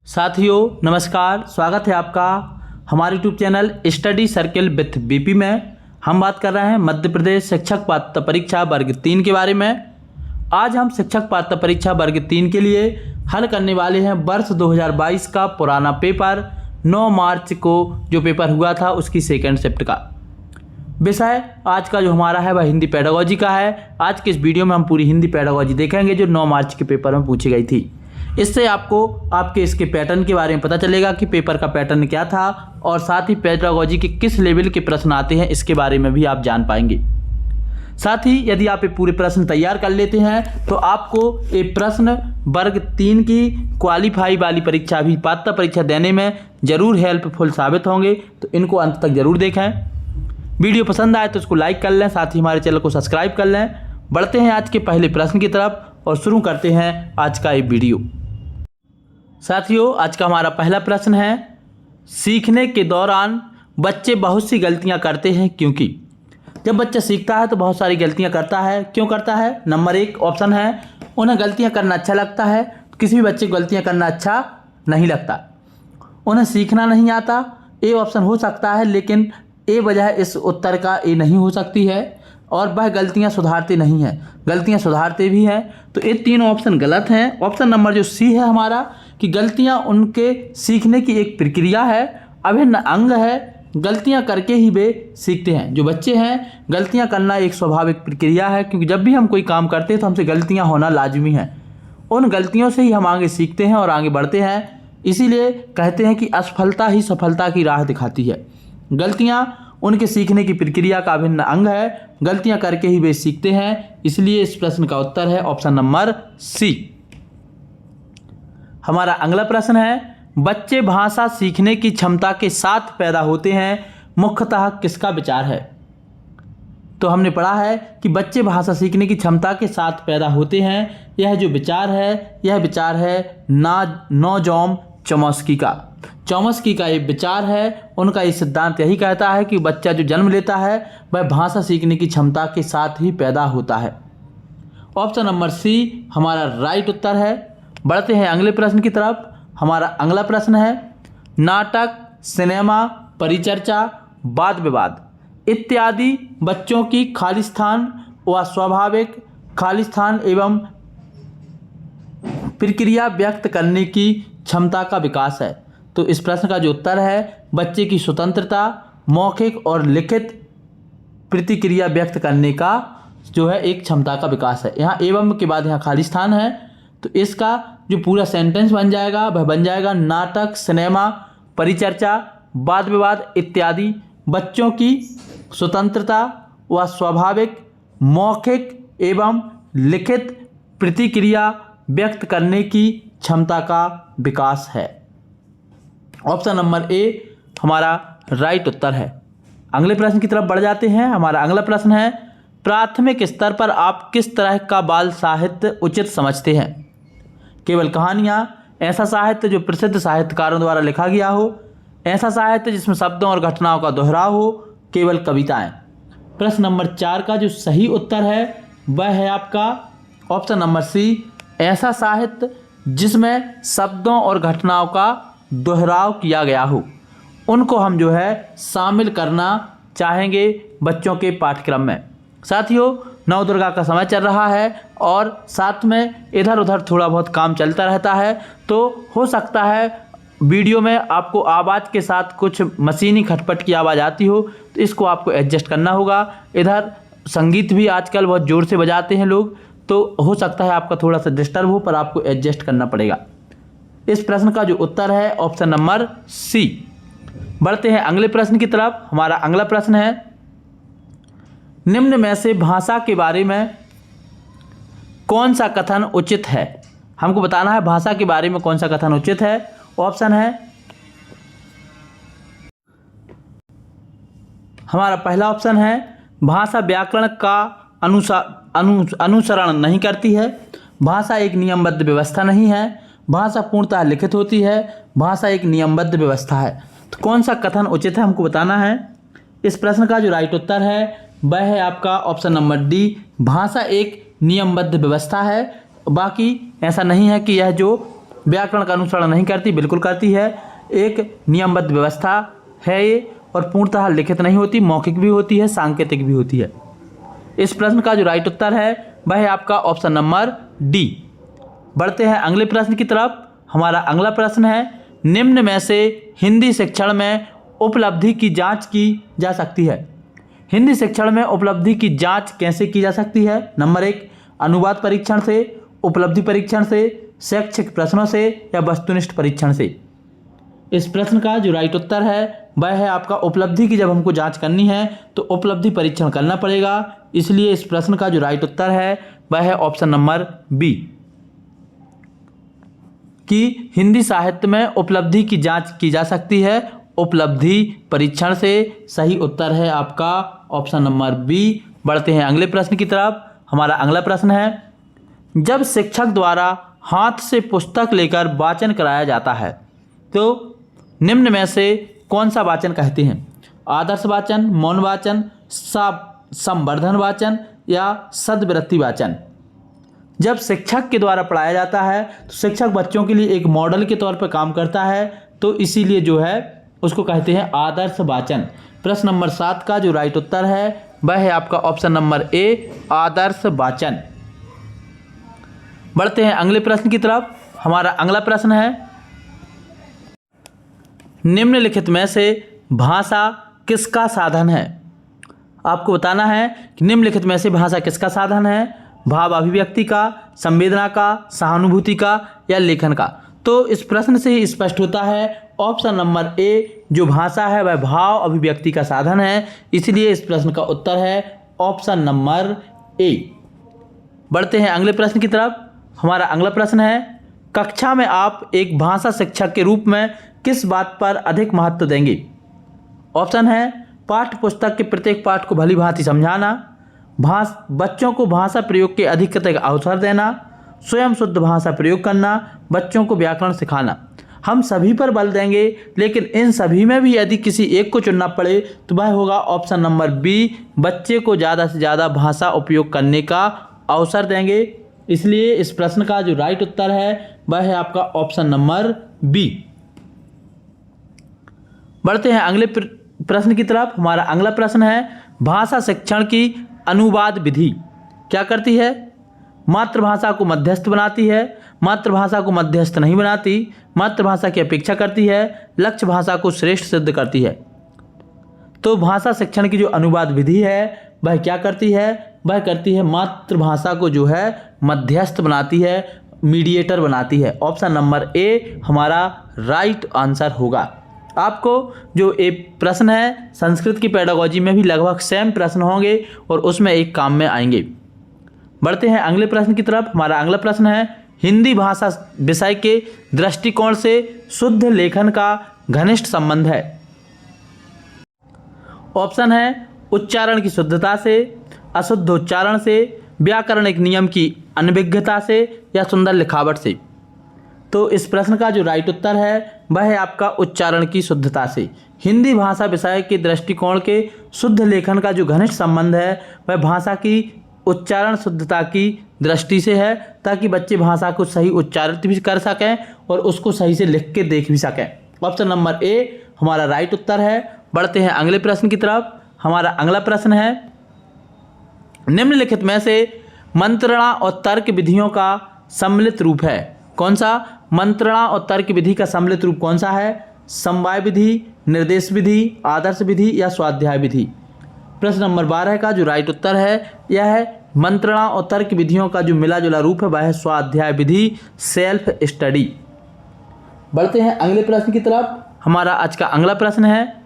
साथियों नमस्कार, स्वागत है आपका हमारे YouTube channel study circle with BP में। हम बात कर रहे हैं मध्य प्रदेश शिक्षक पात्रता परीक्षा वर्ग 3 के बारे में। आज हम शिक्षक पात्रता परीक्षा वर्ग 3 के लिए हल करने वाले हैं वर्ष 2022 का पुराना पेपर। 9 मार्च को जो पेपर हुआ था उसकी सेकेंड शिफ्ट का विषय आज का जो हमारा है वह हिंदी पेडागोजी का है। आज के इस वीडियो में हम पूरी हिंदी पेडागोजी देखेंगे जो 9 मार्च के पेपर में पूछी गई थी। इससे आपको आपके इसके पैटर्न के बारे में पता चलेगा कि पेपर का पैटर्न क्या था और साथ ही पेडागोजी के किस लेवल के प्रश्न आते हैं इसके बारे में भी आप जान पाएंगे। साथ ही यदि आप ये पूरे प्रश्न तैयार कर लेते हैं तो आपको ये प्रश्न वर्ग 3 की क्वालिफाई वाली परीक्षा भी पात्रता परीक्षा देने में ज़रूर हेल्पफुल साबित होंगे, तो इनको अंत तक ज़रूर देखें। वीडियो पसंद आए तो उसको लाइक कर लें, साथ ही हमारे चैनल को सब्सक्राइब कर लें। बढ़ते हैं आज के पहले प्रश्न की तरफ और शुरू करते हैं आज का ये वीडियो। साथियों आज का हमारा पहला प्रश्न है, सीखने के दौरान बच्चे बहुत सी गलतियां करते हैं क्योंकि। जब बच्चा सीखता है तो बहुत सारी गलतियां करता है, क्यों करता है? नंबर 1 ऑप्शन है, उन्हें गलतियां करना अच्छा लगता है। किसी भी बच्चे को गलतियां करना अच्छा नहीं लगता, उन्हें सीखना नहीं आता। ए ऑप्शन हो सकता है, लेकिन ए वजह इस उत्तर का ए नहीं हो सकती है और वह गलतियां सुधारते नहीं हैं, गलतियां सुधारते भी हैं। तो ये तीनों ऑप्शन गलत हैं। ऑप्शन नंबर जो सी है हमारा कि गलतियां उनके सीखने की एक प्रक्रिया है, अभिन्न अंग है, गलतियां करके ही वे सीखते हैं। जो बच्चे हैं गलतियां करना एक स्वाभाविक प्रक्रिया है, क्योंकि जब भी हम कोई काम करते हैं तो हमसे गलतियां होना लाजमी है। उन गलतियों से ही हम आगे सीखते हैं और आगे बढ़ते हैं। इसीलिए कहते हैं कि असफलता ही सफलता की राह दिखाती है। गलतियां उनके सीखने की प्रक्रिया का अभिन्न अंग है, गलतियां करके ही वे सीखते हैं। इसलिए इस प्रश्न का उत्तर है ऑप्शन नंबर सी। हमारा अगला प्रश्न है, बच्चे भाषा सीखने की क्षमता के साथ पैदा होते हैं, मुख्यतः किसका विचार है? तो हमने पढ़ा है कि बच्चे भाषा सीखने की क्षमता के साथ पैदा होते हैं। यह जो विचार है यह विचार है नोजॉम चॉम्स्की का। चॉम्स्की का ये विचार है, उनका ये सिद्धांत यही कहता है कि बच्चा जो जन्म लेता है वह भाषा सीखने की क्षमता के साथ ही पैदा होता है। ऑप्शन नंबर सी हमारा राइट उत्तर है। बढ़ते हैं अगले प्रश्न की तरफ। हमारा अगला प्रश्न है, नाटक, सिनेमा, परिचर्चा, वाद विवाद इत्यादि बच्चों की खालिस्तान व स्वाभाविक खालिस्तान एवं प्रक्रिया व्यक्त करने की क्षमता का विकास है। तो इस प्रश्न का जो उत्तर है, बच्चे की स्वतंत्रता, मौखिक और लिखित प्रतिक्रिया व्यक्त करने का जो है एक क्षमता का विकास है। यहाँ एवं के बाद यहाँ खालिस्तान है, तो इसका जो पूरा सेंटेंस बन जाएगा वह बन जाएगा नाटक, सिनेमा, परिचर्चा, वाद विवाद इत्यादि बच्चों की स्वतंत्रता व स्वाभाविक मौखिक एवं लिखित प्रतिक्रिया व्यक्त करने की क्षमता का विकास है। ऑप्शन नंबर ए हमारा राइट उत्तर है। अगले प्रश्न की तरफ बढ़ जाते हैं। हमारा अगला प्रश्न है, प्राथमिक स्तर पर आप किस तरह का बाल साहित्य उचित समझते हैं? केवल कहानियाँ, ऐसा साहित्य जो प्रसिद्ध साहित्यकारों द्वारा लिखा गया हो, ऐसा साहित्य जिसमें शब्दों और घटनाओं का दोहराव हो, केवल कविताएं। प्रश्न नंबर 4 का जो सही उत्तर है वह है आपका ऑप्शन नंबर सी, ऐसा साहित्य जिसमें शब्दों और घटनाओं का दोहराव किया गया हो, उनको हम जो है शामिल करना चाहेंगे बच्चों के पाठ्यक्रम में। साथियों नवदुर्गा का समय चल रहा है और साथ में इधर उधर थोड़ा बहुत काम चलता रहता है, तो हो सकता है वीडियो में आपको आवाज़ के साथ कुछ मशीनी खटपट की आवाज़ आती हो, तो इसको आपको एडजस्ट करना होगा। इधर संगीत भी आजकल बहुत ज़ोर से बजाते हैं लोग, तो हो सकता है आपका थोड़ा सा डिस्टर्ब हो, पर आपको एडजस्ट करना पड़ेगा। इस प्रश्न का जो उत्तर है ऑप्शन नंबर सी। बढ़ते हैं अगले प्रश्न की तरफ। हमारा अगला प्रश्न है, निम्न में से भाषा के बारे में कौन सा कथन उचित है? हमको बताना है भाषा के बारे में कौन सा कथन उचित है। ऑप्शन है हमारा पहला ऑप्शन है, भाषा व्याकरण का अनुसरण नहीं करती है, भाषा एक नियमबद्ध व्यवस्था नहीं है, भाषा पूर्णतः लिखित होती है, भाषा एक नियमबद्ध व्यवस्था है। तो कौन सा कथन उचित है हमको बताना है। इस प्रश्न का जो राइट उत्तर है वह है आपका ऑप्शन नंबर डी, भाषा एक नियमबद्ध व्यवस्था है। बाकी ऐसा नहीं है कि यह जो व्याकरण का अनुसरण नहीं करती, बिल्कुल करती है। एक नियमबद्ध व्यवस्था है ये, और पूर्णतः लिखित नहीं होती, मौखिक भी होती है, सांकेतिक भी होती है। इस प्रश्न का जो राइट उत्तर है वह है आपका ऑप्शन नंबर डी। बढ़ते हैं अगले प्रश्न की तरफ। हमारा अगला प्रश्न है, निम्न में से हिंदी शिक्षण में उपलब्धि की जांच की जा सकती है। हिंदी शिक्षण में उपलब्धि की जांच कैसे की जा सकती है? नंबर 1, अनुवाद परीक्षण से, उपलब्धि परीक्षण से, शैक्षिक प्रश्नों से या वस्तुनिष्ठ परीक्षण से। इस प्रश्न का जो राइट उत्तर है वह है आपका उपलब्धि की। जब हमको जांच करनी है तो उपलब्धि परीक्षण करना पड़ेगा, इसलिए इस प्रश्न का जो राइट उत्तर है वह है ऑप्शन नंबर बी, कि हिंदी साहित्य में उपलब्धि की जांच की जा सकती है उपलब्धि परीक्षण से। सही उत्तर है आपका ऑप्शन नंबर बी। बढ़ते हैं अगले प्रश्न की तरफ। हमारा अगला प्रश्न है, जब शिक्षक द्वारा हाथ से पुस्तक लेकर वाचन कराया जाता है तो निम्न में से कौन सा वाचन कहते हैं? आदर्श वाचन, मौन वाचन, संवर्धन वाचन या सद्वृत्ति वाचन। जब शिक्षक के द्वारा पढ़ाया जाता है तो शिक्षक बच्चों के लिए एक मॉडल के तौर पर काम करता है, तो इसीलिए जो है उसको कहते हैं आदर्श वाचन। प्रश्न नंबर 7 का जो राइट उत्तर है वह है आपका ऑप्शन नंबर ए, आदर्श वाचन। बढ़ते हैं अगले प्रश्न की तरफ। हमारा अगला प्रश्न है, निम्नलिखित में से भाषा किसका साधन है? आपको बताना है कि निम्नलिखित में से भाषा किसका साधन है? भाव अभिव्यक्ति का, संवेदना का, सहानुभूति का या लेखन का। तो इस प्रश्न से ही स्पष्ट होता है ऑप्शन नंबर ए, जो भाषा है वह भाव अभिव्यक्ति का साधन है, इसलिए इस प्रश्न का उत्तर है ऑप्शन नंबर ए। बढ़ते हैं अगले प्रश्न की तरफ। हमारा अगला प्रश्न है, कक्षा में आप एक भाषा शिक्षक के रूप में किस बात पर अधिक महत्व देंगे? ऑप्शन है, पाठ्य पुस्तक के प्रत्येक पाठ को भली भांति समझाना, बच्चों को भाषा प्रयोग के अधिक अवसर देना, स्वयं शुद्ध भाषा प्रयोग करना, बच्चों को व्याकरण सिखाना। हम सभी पर बल देंगे, लेकिन इन सभी में भी यदि किसी एक को चुनना पड़े तो वह होगा ऑप्शन नंबर बी, बच्चे को ज़्यादा से ज़्यादा भाषा उपयोग करने का अवसर देंगे। इसलिए इस प्रश्न का जो राइट उत्तर है वह है आपका ऑप्शन नंबर बी। बढ़ते हैं अगले प्रश्न की तरफ। हमारा अगला प्रश्न है, भाषा शिक्षण की अनुवाद विधि क्या करती है? मातृभाषा को मध्यस्थ बनाती है, मातृभाषा को मध्यस्थ नहीं बनाती, मातृभाषा की अपेक्षा करती है, लक्ष्य भाषा को श्रेष्ठ सिद्ध करती है। तो भाषा शिक्षण की जो अनुवाद विधि है वह क्या करती है? वह करती है मातृभाषा को जो है मध्यस्थ बनाती है, मीडिएटर बनाती है। ऑप्शन नंबर ए हमारा राइट आंसर होगा। आपको जो एक प्रश्न है संस्कृत की पेडागोजी में भी लगभग सेम प्रश्न होंगे और उसमें एक काम में आएंगे। बढ़ते हैं अगले प्रश्न की तरफ। हमारा अगला प्रश्न है, हिंदी भाषा विषय के दृष्टिकोण से शुद्ध लेखन का घनिष्ठ संबंध है। ऑप्शन है, उच्चारण की शुद्धता से, अशुद्ध उच्चारण से, व्याकरणिक नियम की अनभिज्ञता से या सुंदर लिखावट से। तो इस प्रश्न का जो राइट उत्तर है वह है आपका उच्चारण की शुद्धता से। हिंदी भाषा विषय के दृष्टिकोण के शुद्ध लेखन का जो घनिष्ठ संबंध है वह भाषा की उच्चारण शुद्धता की दृष्टि से है, ताकि बच्चे भाषा को सही उच्चारित भी कर सकें और उसको सही से लिख के देख भी सकें। ऑप्शन नंबर ए हमारा राइट उत्तर है। बढ़ते हैं अगले प्रश्न की तरफ। हमारा अगला प्रश्न है, निम्नलिखित में से मंत्रणा और तर्क विधियों का सम्मिलित रूप है कौन सा? मंत्रणा और तर्क विधि का सम्मिलित रूप कौन सा है? समवाय विधि, निर्देश विधि, आदर्श विधि या स्वाध्याय विधि। प्रश्न नंबर 12 का जो राइट उत्तर है यह है मंत्रणा और तर्क विधियों का जो मिला जुला रूप है वह है स्वाध्याय विधि, सेल्फ स्टडी। बढ़ते हैं अगले प्रश्न की तरफ। हमारा आज का अगला प्रश्न है,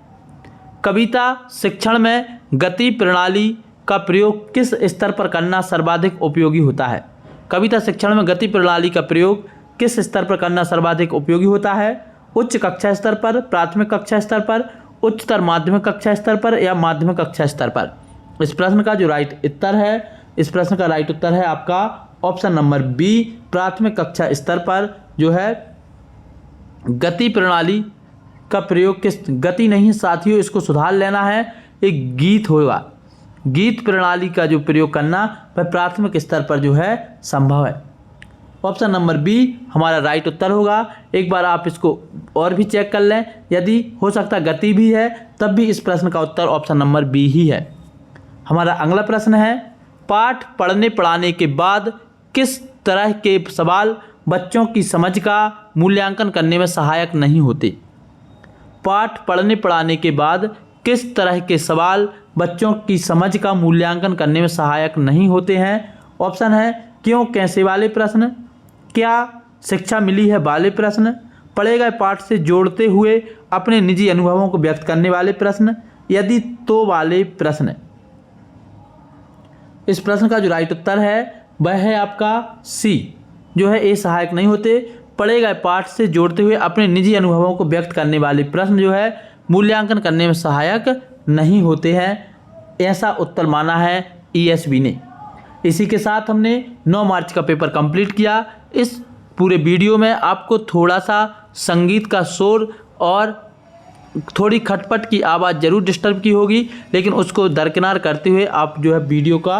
कविता शिक्षण में गति प्रणाली का प्रयोग किस स्तर पर करना सर्वाधिक उपयोगी होता है? कविता शिक्षण में गति प्रणाली का प्रयोग किस स्तर पर करना सर्वाधिक उपयोगी होता है? उच्च कक्षा स्तर पर, प्राथमिक कक्षा स्तर पर, उच्चतर माध्यमिक कक्षा स्तर पर या माध्यमिक कक्षा स्तर पर। इस प्रश्न का जो राइट उत्तर है, इस प्रश्न का राइट उत्तर है आपका ऑप्शन नंबर बी, प्राथमिक कक्षा स्तर पर जो है गति प्रणाली का प्रयोग किस, गति नहीं साथियों इसको सुधार लेना है, एक गीत होगा, गीत प्रणाली का जो प्रयोग करना वह प्राथमिक स्तर पर जो है संभव है। ऑप्शन नंबर बी हमारा राइट उत्तर होगा। एक बार आप इसको और भी चेक कर लें, यदि हो सकता गति भी है तब भी इस प्रश्न का उत्तर ऑप्शन नंबर बी ही है। हमारा अगला प्रश्न है, पाठ पढ़ने पढ़ाने के बाद किस तरह के सवाल बच्चों की समझ का मूल्यांकन करने में सहायक नहीं होते। पाठ पढ़ने पढ़ाने के बाद किस तरह के सवाल बच्चों की समझ का मूल्यांकन करने में सहायक नहीं होते हैं। ऑप्शन है क्यों कैसे वाले प्रश्न, क्या शिक्षा मिली है वाले प्रश्न, पढ़े गए पाठ से जोड़ते हुए अपने निजी अनुभवों को व्यक्त करने वाले प्रश्न, यदि तो वाले प्रश्न। इस प्रश्न का जो राइट उत्तर है वह है आपका सी, जो है ए सहायक नहीं होते। पढ़े गए पाठ से जोड़ते हुए अपने निजी अनुभवों को व्यक्त करने वाले प्रश्न जो है मूल्यांकन करने में सहायक नहीं होते हैं। ऐसा उत्तर माना है ESB ने। इसी के साथ हमने 9 मार्च का पेपर कंप्लीट किया। इस पूरे वीडियो में आपको थोड़ा सा संगीत का शोर और थोड़ी खटपट की आवाज़ ज़रूर डिस्टर्ब की होगी, लेकिन उसको दरकिनार करते हुए आप जो है वीडियो का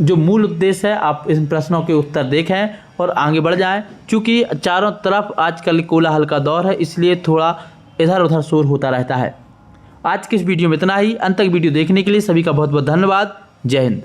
जो मूल उद्देश्य है आप इन प्रश्नों के उत्तर देखें और आगे बढ़ जाएं। क्योंकि चारों तरफ आजकल कोलाहल का दौर है, इसलिए थोड़ा इधर उधर शोर होता रहता है। आज की इस वीडियो में इतना ही। अंत तक वीडियो देखने के लिए सभी का बहुत बहुत धन्यवाद। जय हिंद।